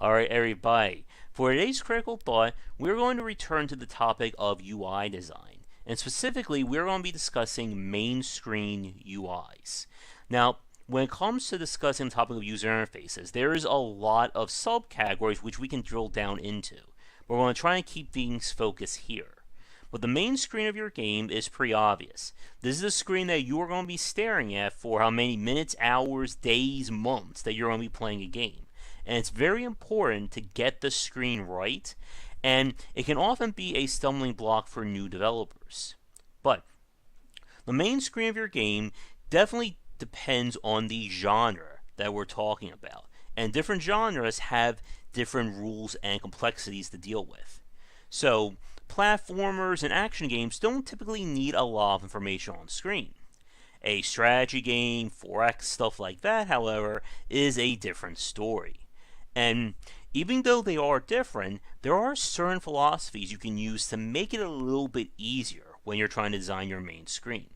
Alright, everybody. For today's critical thought, we're going to return to the topic of UI design. And specifically, we're going to be discussing main screen UIs. Now, when it comes to discussing the topic of user interfaces, there is a lot of subcategories which we can drill down into. But we're going to try and keep things focused here. But the main screen of your game is pretty obvious. This is a screen that you are going to be staring at for how many minutes, hours, days, months that you're going to be playing a game. And it's very important to get the screen right, and it can often be a stumbling block for new developers. But the main screen of your game definitely depends on the genre that we're talking about, and different genres have different rules and complexities to deal with. So platformers and action games don't typically need a lot of information on screen. A strategy game, 4X, stuff like that, however, is a different story. And even though they are different, there are certain philosophies you can use to make it a little bit easier when you're trying to design your main screen.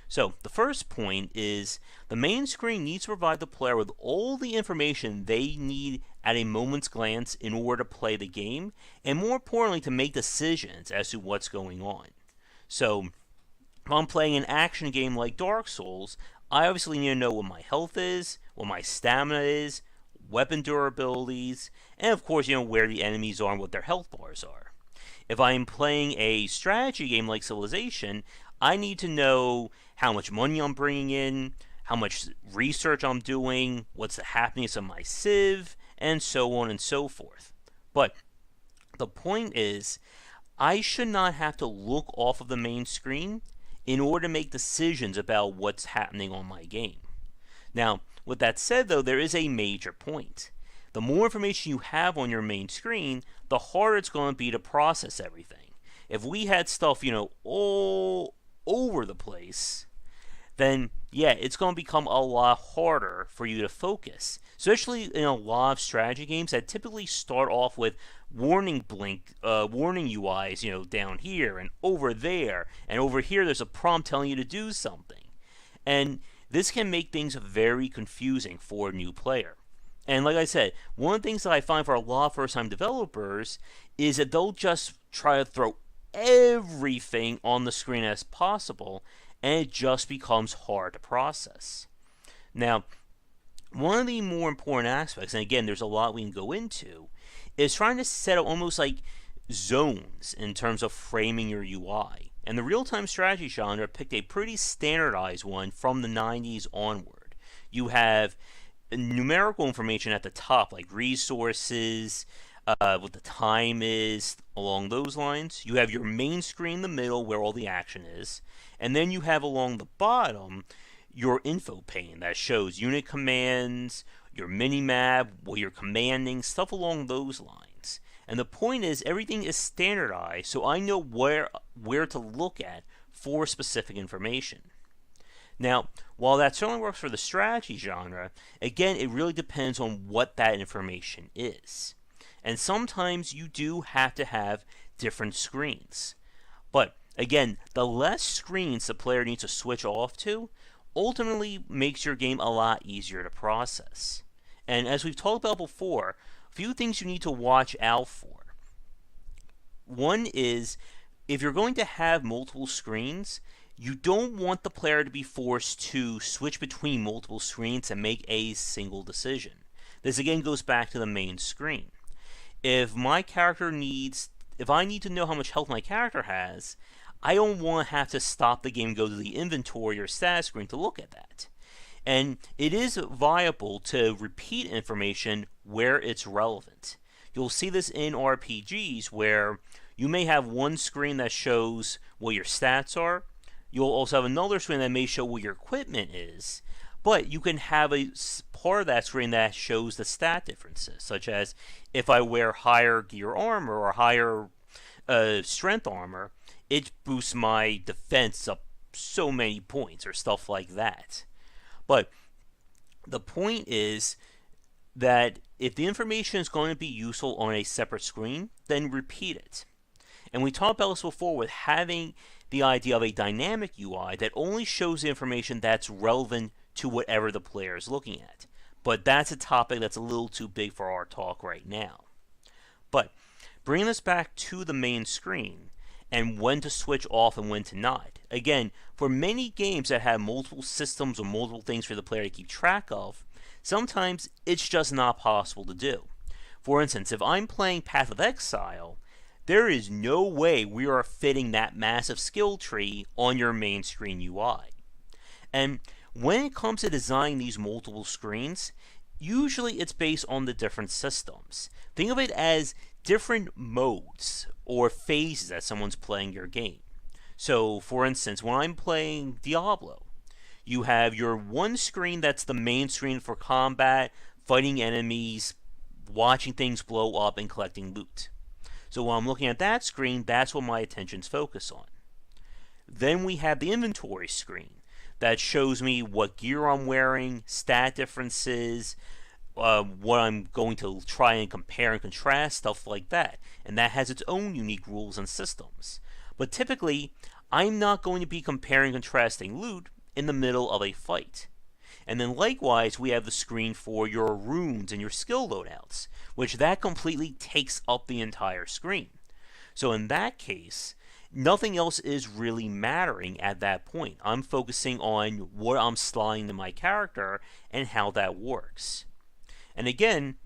So the first point is the main screen needs to provide the player with all the information they need at a moment's glance in order to play the game, and more importantly to make decisions as to what's going on. So if I'm playing an action game like Dark Souls, I obviously need to know what my health is, what my stamina is, weapon durabilities, and of course, where the enemies are and what their health bars are. If I am playing a strategy game like Civilization, I need to know how much money I'm bringing in, how much research I'm doing, what's the happiness of my civ, and so on and so forth. But the point is, I should not have to look off of the main screen in order to make decisions about what's happening on my game. Now, with that said, though, there is a major point. The more information you have on your main screen, the harder it's going to be to process everything. If we had stuff, all over the place, then yeah, it's going to become a lot harder for you to focus. Especially in a lot of strategy games that typically start off with warning UIs, down here and over there, and over here there's a prompt telling you to do something. And this can make things very confusing for a new player. And like I said, one of the things that I find for a lot of first-time developers is that they'll just try to throw everything on the screen as possible, and it just becomes hard to process. Now, one of the more important aspects, and again, there's a lot we can go into, is trying to set up almost like zones in terms of framing your UI. And the real-time strategy genre picked a pretty standardized one from the 90s onward. You have numerical information at the top, like resources, what the time is, along those lines. You have your main screen in the middle where all the action is. And then you have along the bottom your info pane that shows unit commands, your mini-map, what you're commanding, stuff along those lines. And the point is, everything is standardized, so I know where to look at for specific information. Now, while that certainly works for the strategy genre, again, it really depends on what that information is. And sometimes you do have to have different screens. But again, the less screens the player needs to switch off to ultimately makes your game a lot easier to process. And as we've talked about before, a few things you need to watch out for. One is, if you're going to have multiple screens, you don't want the player to be forced to switch between multiple screens and make a single decision. This again goes back to the main screen. If I need to know how much health my character has, I don't want to have to stop the game and go to the inventory or status screen to look at that. And it is viable to repeat information where it's relevant. You'll see this in RPGs where you may have one screen that shows what your stats are. You'll also have another screen that may show what your equipment is. But you can have a part of that screen that shows the stat differences, such as if I wear higher gear armor or higher strength armor, it boosts my defense up so many points or stuff like that. But the point is that if the information is going to be useful on a separate screen, then repeat it. And we talked about this before with having the idea of a dynamic UI that only shows the information that's relevant to whatever the player is looking at. But that's a topic that's a little too big for our talk right now. But bringing this back to the main screen and when to switch off and when to not. Again, for many games that have multiple systems or multiple things for the player to keep track of, sometimes it's just not possible to do. For instance, if I'm playing Path of Exile, there is no way we are fitting that massive skill tree on your main screen UI. And when it comes to designing these multiple screens, usually it's based on the different systems. Think of it as different modes or phases as someone's playing your game. So, for instance, when I'm playing Diablo, you have your one screen that's the main screen for combat, fighting enemies, watching things blow up, and collecting loot. So while I'm looking at that screen, that's what my attention's focused on. Then we have the inventory screen that shows me what gear I'm wearing, stat differences, what I'm going to try and compare and contrast, stuff like that. And that has its own unique rules and systems. But typically, I'm not going to be comparing and contrasting loot in the middle of a fight. And then likewise, we have the screen for your runes and your skill loadouts, which that completely takes up the entire screen. So in that case, nothing else is really mattering at that point. I'm focusing on what I'm slotting to my character and how that works. And again,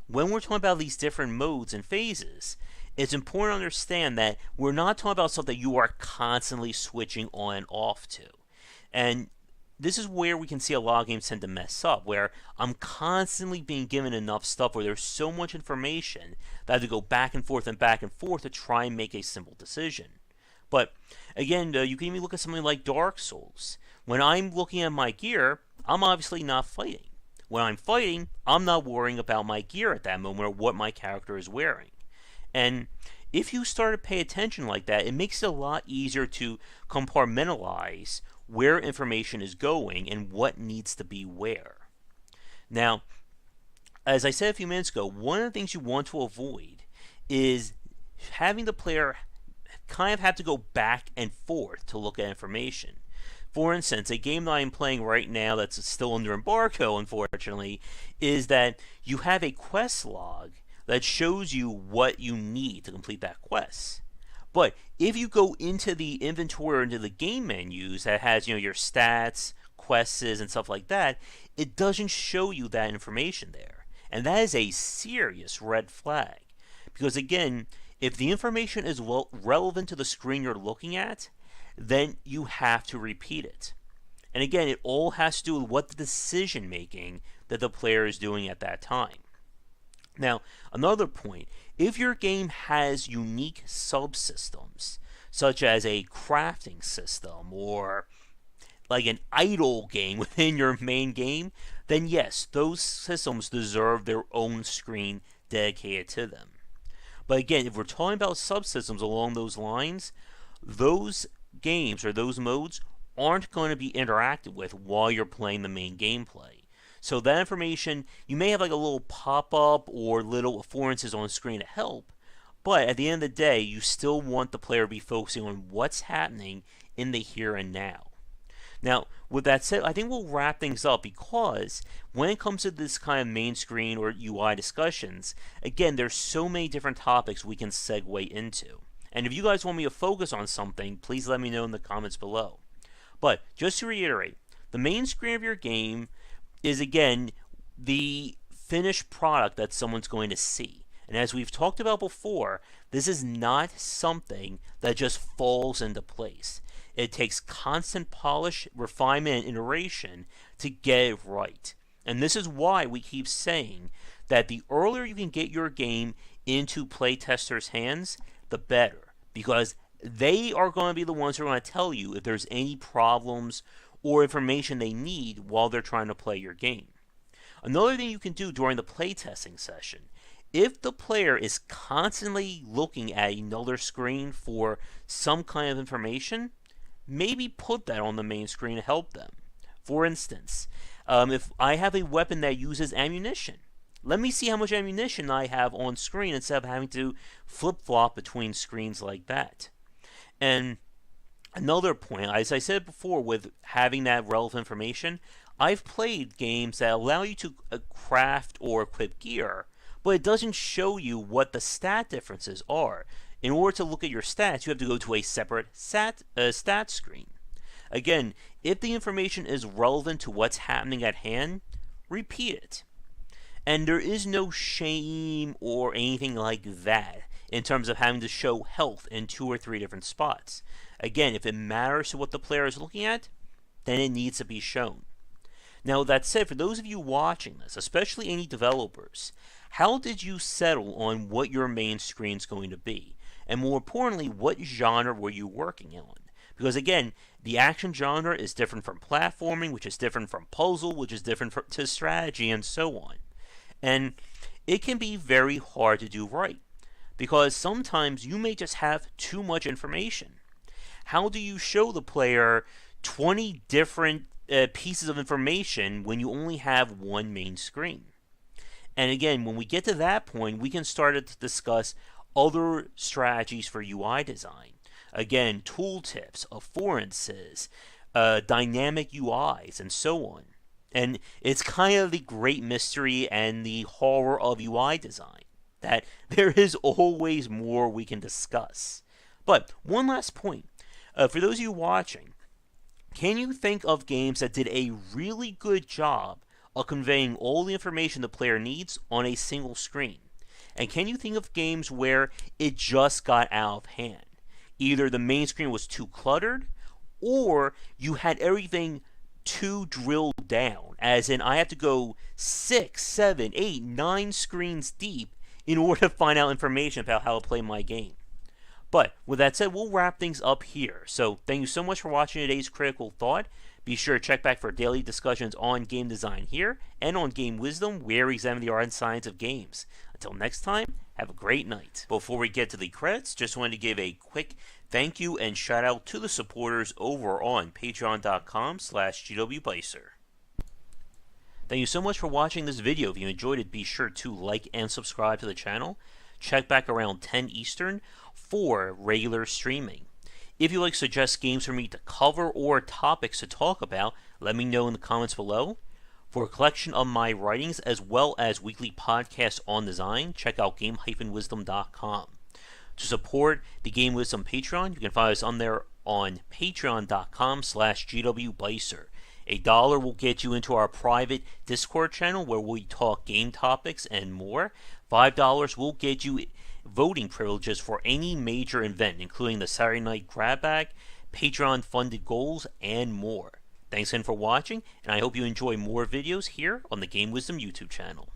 when we're talking about these different modes and phases, it's important to understand that we're not talking about stuff that you are constantly switching on and off to. And this is where we can see a lot of games tend to mess up, where I'm constantly being given enough stuff where there's so much information that I have to go back and forth to try and make a simple decision. But again, you can even look at something like Dark Souls. When I'm looking at my gear, I'm obviously not fighting. When I'm fighting, I'm not worrying about my gear at that moment or what my character is wearing. And if you start to pay attention like that, it makes it a lot easier to compartmentalize where information is going and what needs to be where. Now, as I said a few minutes ago, one of the things you want to avoid is having the player kind of have to go back and forth to look at information. For instance, a game that I'm playing right now that's still under embargo, unfortunately, is that you have a quest log that shows you what you need to complete that quest. But if you go into the inventory or into the game menus that has, your stats, quests, and stuff like that, it doesn't show you that information there. And that is a serious red flag. Because again, if the information is relevant to the screen you're looking at, then you have to repeat it. And again, it all has to do with what the decision making that the player is doing at that time. Now, another point, if your game has unique subsystems, such as a crafting system or like an idle game within your main game, then yes, those systems deserve their own screen dedicated to them. But again, if we're talking about subsystems along those lines, those games or those modes aren't going to be interacted with while you're playing the main gameplay. So that information, you may have like a little pop-up or little affordances on the screen to help, but at the end of the day, you still want the player to be focusing on what's happening in the here and now. Now, with that said, I think we'll wrap things up because when it comes to this kind of main screen or UI discussions, again, there's so many different topics we can segue into. And if you guys want me to focus on something, please let me know in the comments below. But just to reiterate, the main screen of your game is, again, the finished product that someone's going to see. And as we've talked about before, this is not something that just falls into place. It takes constant polish, refinement, and iteration to get it right. And this is why we keep saying that the earlier you can get your game into playtesters' hands, the better. Because they are going to be the ones who are going to tell you if there's any problems or information they need while they're trying to play your game. Another thing you can do during the playtesting session, if the player is constantly looking at another screen for some kind of information, maybe put that on the main screen to help them. For instance, if I have a weapon that uses ammunition, let me see how much ammunition I have on screen instead of having to flip-flop between screens like that. And another point, as I said before, with having that relevant information, I've played games that allow you to craft or equip gear, but it doesn't show you what the stat differences are. In order to look at your stats, you have to go to a separate stat screen. Again, if the information is relevant to what's happening at hand, repeat it. And there is no shame or anything like that in terms of having to show health in 2 or 3 different spots. Again, if it matters to what the player is looking at, then it needs to be shown. Now, that said, for those of you watching this, especially any developers, how did you settle on what your main screen is going to be? And more importantly, what genre were you working on? Because again, the action genre is different from platforming, which is different from puzzle, which is different to strategy, and so on. And it can be very hard to do right, because sometimes you may just have too much information. How do you show the player 20 different pieces of information when you only have one main screen? And again, when we get to that point, we can start to discuss other strategies for UI design. Again, tooltips, affordances, dynamic UIs, and so on. And it's kind of the great mystery and the horror of UI design, that there is always more we can discuss. But one last point. For those of you watching, can you think of games that did a really good job of conveying all the information the player needs on a single screen? And can you think of games where it just got out of hand? Either the main screen was too cluttered, or you had everything too drilled down, as in I have to go 6, 7, 8, 9 screens deep in order to find out information about how to play my game. But with that said, we'll wrap things up here. So thank you so much for watching today's Critical Thought. Be sure to check back for daily discussions on game design here and on Game Wisdom, where we examine the art and science of games. Until next time, have a great night. Before we get to the credits, just wanted to give a quick thank you and shout out to the supporters over on patreon.com/GWBycer. Thank you so much for watching this video. If you enjoyed it, be sure to like and subscribe to the channel. Check back around 10 Eastern for regular streaming. If you'd like to suggest games for me to cover or topics to talk about, let me know in the comments below. For a collection of my writings as well as weekly podcasts on design, check out game-wisdom.com. To support the Game Wisdom Patreon, you can find us on there on patreon.com/GWBycer. $1 will get you into our private Discord channel where we talk game topics and more. $5 will get you voting privileges for any major event, including the Saturday Night Grab Bag, Patreon-funded goals, and more. Thanks again for watching, and I hope you enjoy more videos here on the Game Wisdom YouTube channel.